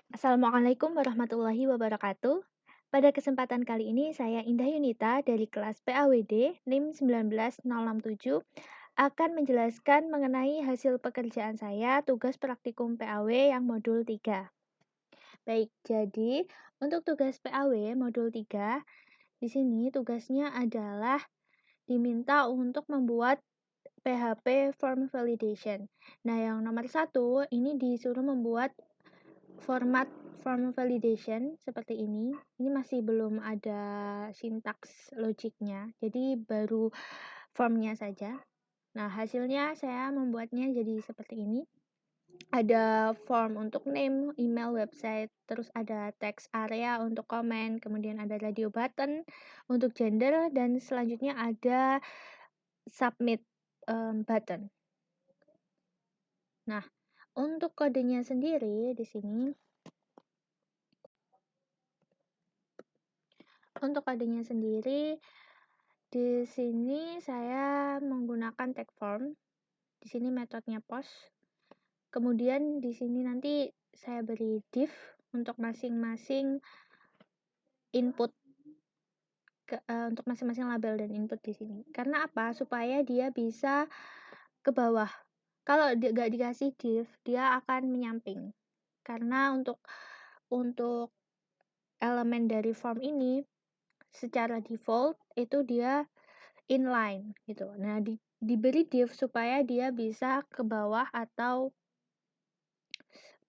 Assalamualaikum warahmatullahi wabarakatuh. Pada kesempatan kali ini saya Indah Yunita dari kelas PAWD NIM 19067 akan menjelaskan mengenai hasil pekerjaan saya tugas praktikum PAW yang modul 3. Baik, jadi untuk tugas PAW modul 3 di sini tugasnya adalah diminta untuk membuat PHP form validation. Nah, yang nomor satu ini disuruh membuat format form validation seperti ini. Ini masih belum ada sintaks logiknya, jadi baru formnya saja. Nah, hasilnya saya membuatnya jadi seperti ini. Ada form untuk name, email, website, terus ada text area untuk komen, kemudian ada radio button untuk gender, dan selanjutnya ada submit button. Nah, untuk kodenya sendiri di sini, di sini saya menggunakan tag form. Di sini metodenya post. Kemudian di sini nanti saya beri div untuk masing-masing input untuk masing-masing label dan input di sini. Karena apa? Supaya dia bisa ke bawah. Kalau nggak dikasih div, dia akan menyamping. Karena untuk elemen dari form ini secara default itu dia inline gitu. Nah, diberi div supaya dia bisa ke bawah atau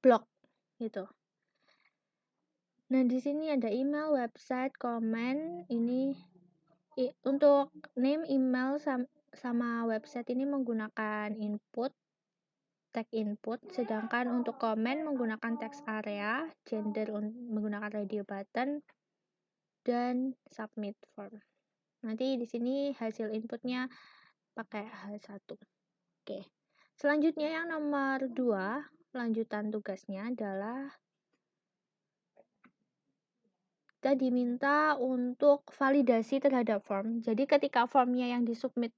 blok gitu. Nah, di sini ada email, website, comment. Ini untuk name, email sama website ini menggunakan input, tag input, sedangkan untuk comment menggunakan text area, gender menggunakan radio button, dan submit form. Nanti di sini hasil inputnya pakai H1. Oke. Selanjutnya yang nomor 2, lanjutan tugasnya adalah kita diminta untuk validasi terhadap form. Jadi ketika formnya yang disubmit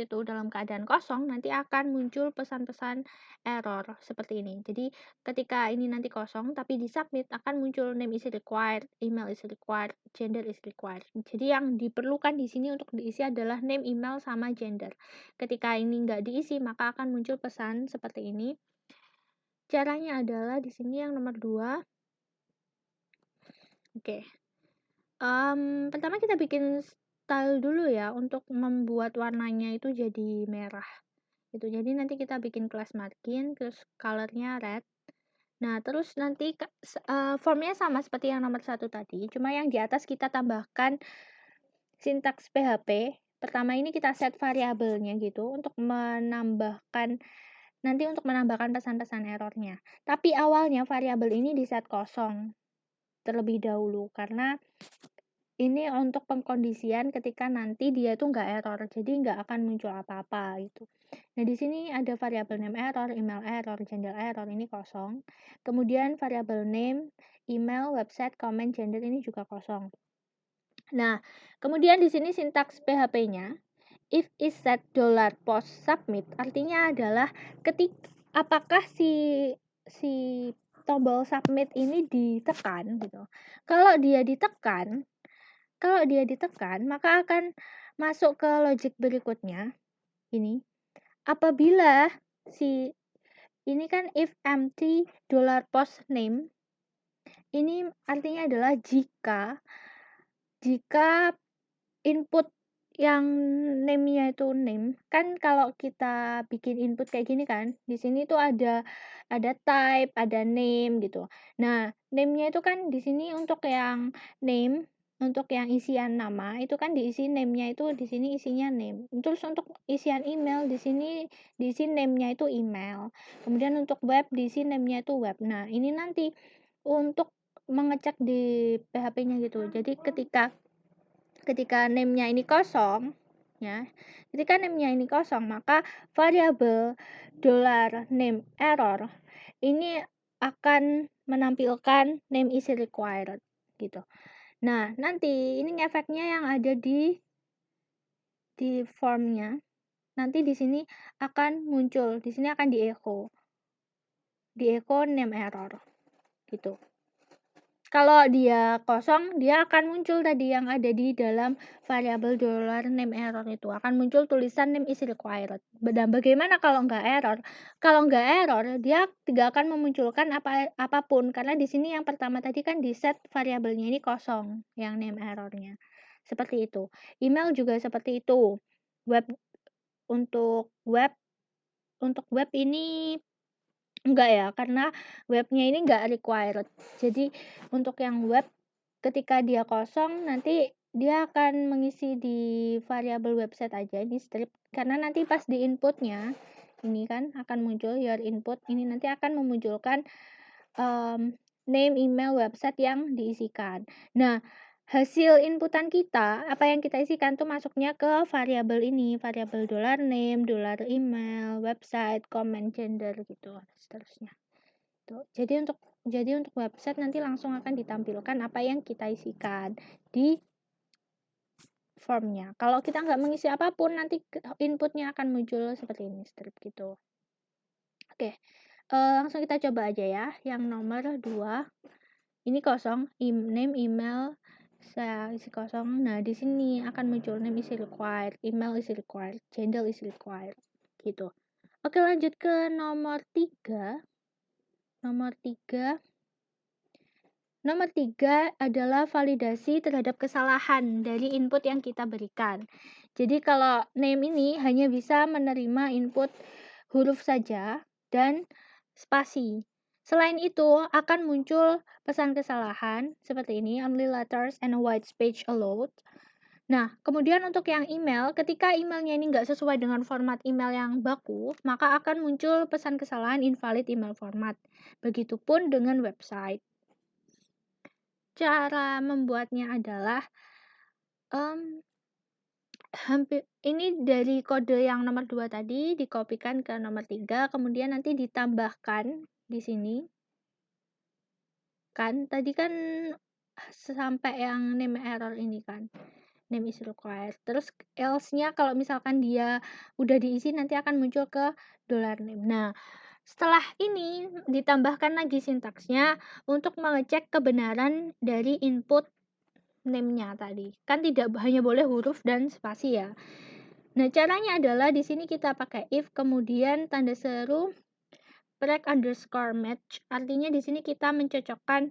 itu dalam keadaan kosong, nanti akan muncul pesan-pesan error seperti ini. Jadi ketika ini nanti kosong tapi disubmit akan muncul name is required, email is required, gender is required. Jadi yang diperlukan di sini untuk diisi adalah name, email, sama gender. Ketika ini nggak diisi maka akan muncul pesan seperti ini. Caranya adalah di sini yang nomor 2. Oke. Pertama kita bikin style dulu ya untuk membuat warnanya itu jadi merah gitu. Jadi nanti kita bikin class margin, terus colornya red. Nah, terus nanti formnya sama seperti yang nomor 1 tadi, cuma yang di atas kita tambahkan sintaks PHP. Pertama ini kita set variabelnya gitu untuk menambahkan pesan-pesan errornya. Tapi awalnya variabel ini di set kosong terlebih dahulu karena ini untuk pengkondisian ketika nanti dia tuh nggak error, jadi nggak akan muncul apa-apa gitu. Nah, di sini ada variabel name error, email error, gender error, ini kosong. Kemudian variabel name, email, website, comment, gender ini juga kosong. Nah, kemudian di sini sintaks PHP-nya, if is set $post submit, artinya adalah apakah si tombol submit ini ditekan gitu. Kalau dia ditekan, maka akan masuk ke logic berikutnya. Ini, apabila ini kan if empty $post name, ini artinya adalah jika input yang name-nya itu name, kan kalau kita bikin input kayak gini kan, di sini tuh ada type, ada name gitu. Nah, name-nya itu kan di sini untuk yang name, untuk yang isian nama itu kan diisi name-nya itu di sini isinya name. Terus untuk isian email di sini diisi name-nya itu email. Kemudian untuk web diisi name-nya itu web. Nah, ini nanti untuk mengecek di PHP-nya gitu. Jadi ketika name-nya ini kosong ya. Ketika name-nya ini kosong, maka variabel $name error ini akan menampilkan name is required gitu. Nah, nanti ini efeknya yang ada di formnya. Nanti di sini akan muncul, di sini akan di echo name error. gitu. Kalau dia kosong, dia akan muncul tadi yang ada di dalam variabel $name error itu, akan muncul tulisan name is required. Dan bagaimana kalau nggak error? Kalau nggak error, dia tidak akan memunculkan apapun, karena di sini yang pertama tadi kan di set variabelnya ini kosong, yang name errornya. Seperti itu. Email juga seperti itu. Untuk web ini enggak ya, karena webnya ini enggak required. Jadi untuk yang web, ketika dia kosong nanti dia akan mengisi di variabel website aja di strip, karena nanti pas di inputnya ini kan akan muncul your input, ini nanti akan memunculkan name, email, website yang diisikan. Nah, hasil inputan kita, apa yang kita isikan tuh masuknya ke variabel ini, variabel $name, $email, website, comment, gender gitu, seterusnya. Tuh. Jadi untuk website nanti langsung akan ditampilkan apa yang kita isikan di formnya. Kalau kita nggak mengisi apapun, nanti inputnya akan muncul seperti ini, strip gitu. Oke, langsung kita coba aja ya. Yang nomor 2, ini kosong, name, email, saya isi kosong. Nah, di sini akan muncul name is required, email is required, gender is required, gitu. Oke, lanjut ke nomor 3. Nomor 3 adalah validasi terhadap kesalahan dari input yang kita berikan. Jadi kalau name ini hanya bisa menerima input huruf saja dan spasi. Selain itu akan muncul pesan kesalahan seperti ini, only letters and a white space allowed. Nah, kemudian untuk yang email, ketika emailnya ini nggak sesuai dengan format email yang baku, maka akan muncul pesan kesalahan invalid email format. Begitupun dengan website. Cara membuatnya adalah ini dari kode yang nomor 2 tadi dikopikan ke nomor 3, kemudian nanti ditambahkan di sini. Kan tadi kan sampai yang name error ini kan. Name is required. Terus else-nya kalau misalkan dia udah diisi nanti akan muncul ke $name. Nah, setelah ini ditambahkan lagi sintaksnya untuk mengecek kebenaran dari input name-nya tadi. Kan tidak hanya boleh huruf dan spasi ya. Nah, caranya adalah di sini kita pakai if, kemudian tanda seru break underscore match. Artinya di sini kita mencocokkan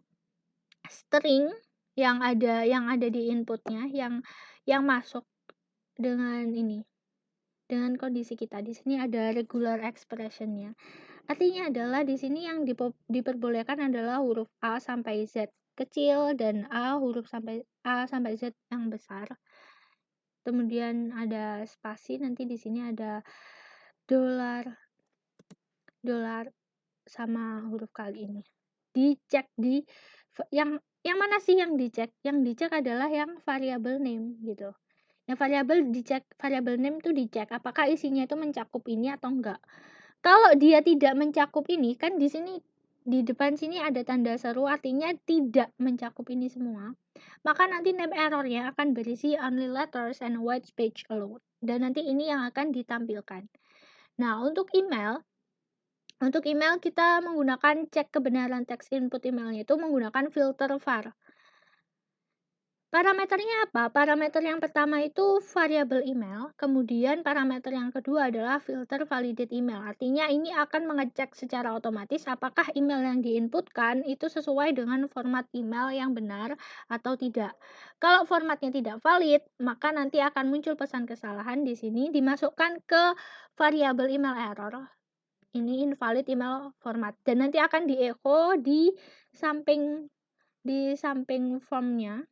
string yang ada di inputnya, yang masuk dengan ini, dengan kondisi kita. Di sini ada regular expression-nya. Artinya adalah di sini yang diperbolehkan adalah huruf A sampai Z kecil dan A sampai Z yang besar. Kemudian ada spasi, nanti di sini ada dolar sama huruf kali ini. Dicek di yang mana sih yang dicek? Yang dicek adalah yang variabel name gitu. Yang variabel name itu dicek apakah isinya itu mencakup ini atau enggak. Kalau dia tidak mencakup ini, kan di sini di depan sini ada tanda seru, artinya tidak mencakup ini semua. Maka nanti name errornya akan berisi only letters and white space allowed. Dan nanti ini yang akan ditampilkan. Nah, untuk email kita menggunakan cek kebenaran teks input emailnya itu menggunakan filter var. Parameternya apa? Parameter yang pertama itu variabel email, kemudian parameter yang kedua adalah filter validate email. Artinya ini akan mengecek secara otomatis apakah email yang diinputkan itu sesuai dengan format email yang benar atau tidak. Kalau formatnya tidak valid, maka nanti akan muncul pesan kesalahan di sini dimasukkan ke variabel email error. Ini invalid email format dan nanti akan di-echo di samping formnya.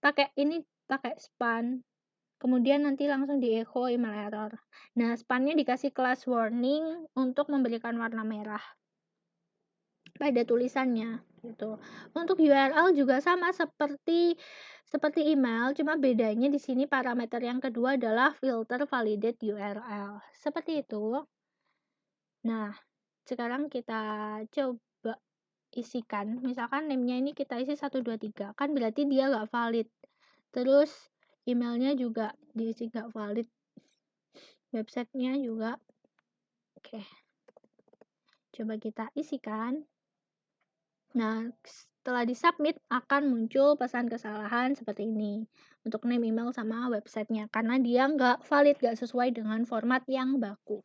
Pakai span, kemudian nanti langsung di-echo email error. Nah, spannya dikasih kelas warning untuk memberikan warna merah pada tulisannya gitu. Untuk URL juga sama seperti email, cuma bedanya di sini parameter yang kedua adalah filter validate URL. Seperti itu. Nah, sekarang kita coba isikan, misalkan name-nya ini kita isi 123, kan berarti dia nggak valid. Terus emailnya juga diisi nggak valid, websitenya juga. Oke, coba kita isikan. Nah, setelah di-submit akan muncul pesan kesalahan seperti ini untuk name, email, sama websitenya karena dia nggak valid, nggak sesuai dengan format yang baku.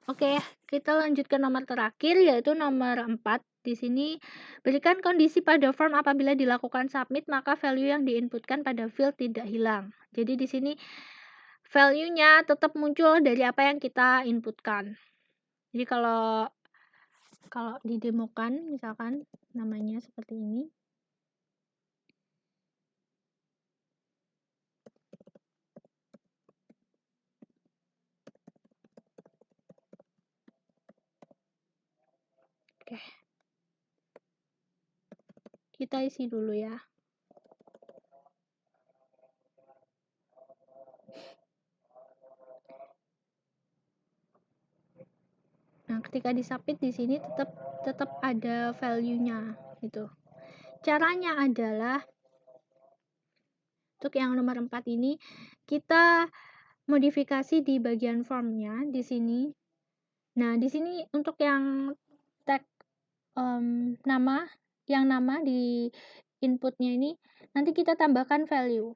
Oke, kita lanjut ke nomor terakhir yaitu nomor 4. Di sini berikan kondisi pada form apabila dilakukan submit maka value yang diinputkan pada field tidak hilang. Jadi di sini value-nya tetap muncul dari apa yang kita inputkan. Jadi kalau didemokan misalkan namanya seperti ini. Oke. Kita isi dulu ya. Nah, ketika disubmit di sini tetap ada value-nya gitu. Caranya adalah untuk yang nomor 4 ini kita modifikasi di bagian formnya di sini. Nah, di sini untuk yang tag nama di inputnya ini nanti kita tambahkan value.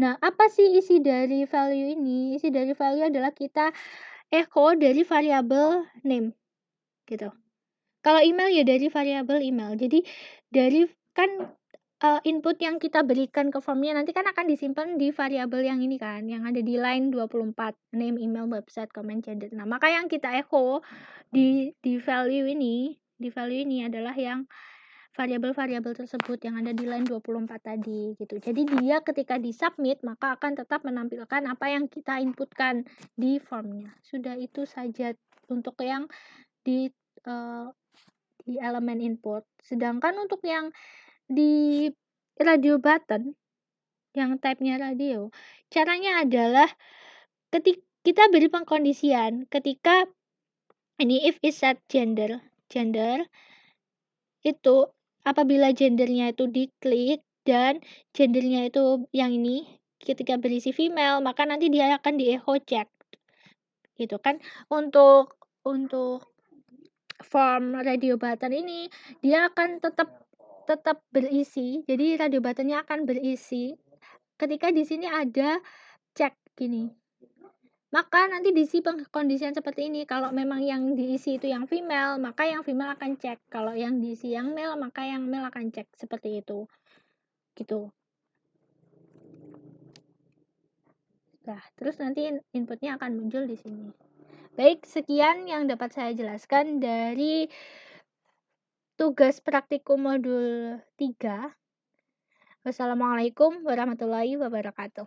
Nah, apa sih isi dari value ini? Isi dari value adalah kita echo dari variabel name gitu. Kalau email ya dari variabel email. Jadi dari kan input yang kita berikan ke formnya nanti kan akan disimpan di variabel yang ini kan, yang ada di line 24, name, email, website, comment, gender. Nah, maka yang kita echo di value ini adalah yang variabel-variabel tersebut yang ada di line 24 tadi gitu. Jadi dia ketika di-submit maka akan tetap menampilkan apa yang kita inputkan di formnya. Sudah itu saja untuk yang di elemen input. Sedangkan untuk yang di radio button, yang type-nya radio, caranya adalah kita beri pengkondisian ketika ini if is set gender itu apabila gendernya itu diklik dan gendernya itu yang ini ketika berisi female maka nanti dia akan di echo check gitu kan. Untuk form radio button ini dia akan tetap berisi. Jadi radio buttonnya akan berisi ketika di sini ada cek gini. Maka nanti diisi pengkondisian seperti ini. Kalau memang yang diisi itu yang female, maka yang female akan cek. Kalau yang diisi yang male, maka yang male akan cek. Seperti itu. Gitu. Nah, terus nanti inputnya akan muncul di sini. Baik, sekian yang dapat saya jelaskan dari tugas praktikum modul 3. Wassalamualaikum warahmatullahi wabarakatuh.